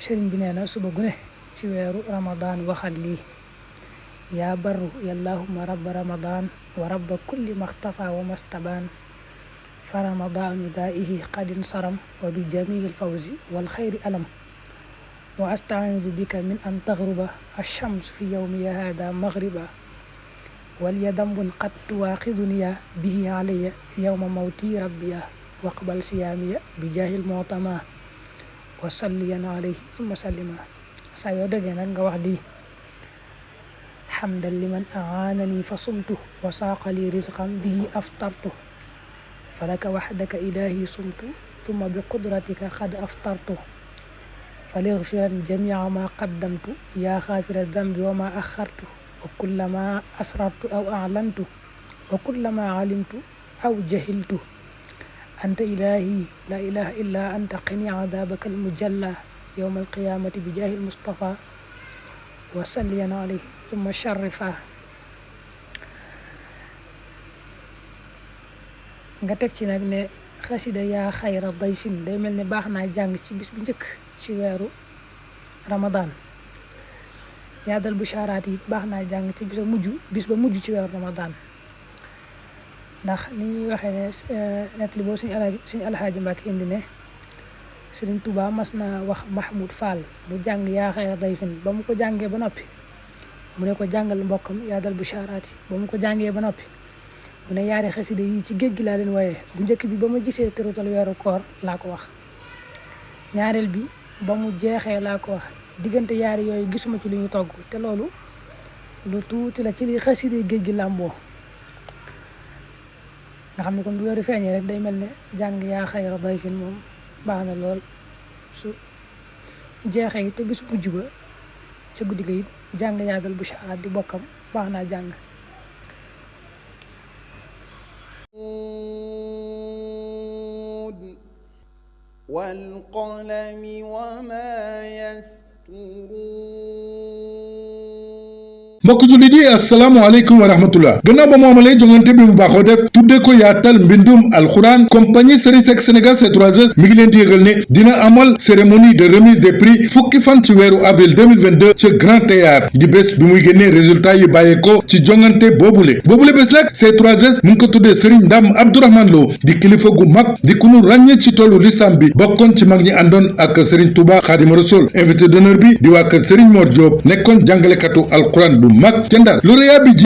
sëriñ bi nee na suba gu ne ci weeru ramadan waxal lii: yaa barru yallahumma rabba ramadan wa rabba kulli maxtafa wa mastabaan fa ramadanu daa'ihi qadin saram wa bi jamil fawzi wal xayri alam wa asta'idu bika min an taghruba ash-shams fi yawmi hada maghriba wal yadambun qad tuwaqiduniya bihi alayya yawma mawti rabbiya waqbal siyamiya bi jahil mu'tama wa salliyan alayhi thumma sallima. saa yoo dëggee nag nga wax lii: hamdan liman a'anani fa sumtu wa saaqa li rizqan bihi aftartu falaka wahdaka ilahi sumtu thumma bi qudratika qad aftartu falighfiran jami'a ma qaddamtu ya ghafira dhanbi wa ma akhartu wa kullama asrartu aw a'lantu wa kullama alimtu aw jahiltu anta ilahi la ilaha illa anta qini adabaka almujalla yawma alqiyamati bi jahi almustafa wa salliyan alayhi thumma sharrifa. nga teg ci nag ne xasida yaa xayra dayfin day mel ne baax naa jàng ci bis bu njëkk ci weeru ramadan. yaa dal busharaat yi baax naa jàng ci bis ba mujj ci weeru ramadan, ndax ni ñuy waxee ne nettali boo suñu alxaaji Mbàkke indi ne Sëriñ Tuubaa mas na wax Mahmoud Fall mu jàng yaa xayra dayfin. ba mu ko jàngee ba noppi mu ne ko jàngal mbokkam yaa dal busharaat yi. ba mu ko jàngee ba noppi mu ne yaari xasida yi ci géej gi laa leen wooyee. bu njëkk bi ba ma gisee terutal weeru koor laa ko wax, ñaareel bi ba mu jeexee laa ko wax. diggante yaari yooyu gisuma ci lu ñu togg, te loolu lu tuuti la ci li xasida géej gi làmboo. nga xam ne kon bu weeru feeñee rek day mel ne jàng yaa xayra dayfin moom baax na lool. su jeexee te bis mujj ba ca guddi ga it jàng yaa dal busharaat di bokkam baax naa jàng. والقلم وما يسطرون. mbokk jullit yi asalaamaaleykum wa rahmatullah. gannaaw ba mu amalee jongante bi mu baaxoo def tuddee ko yaatal mbindum alxuraan, compagnie Serigne Seck Sénégal C3S mi ngi leen di yëgal ne dina amal cérémonie de remise des prix fukki fan ci weeru avril 2022 ci Grand Théâtre di bés bi muy génnee résultat yi bàyyeekoo ci jongante boobule bés nag C3S mu ngi ko tuddee Serigne Ndam Abdourahmane Lo di kilifa gu mag di ku nu ràññee ci tollu lislam bi bokkoon ci mag ñi àndoon ak Serigne Touba Xaadimu Rasuul. invité d'honneur bi di waa kër Serigne Mor Diop nekkoon jàngalekatu alxuraan bu mag ca Ndar. lauréat bi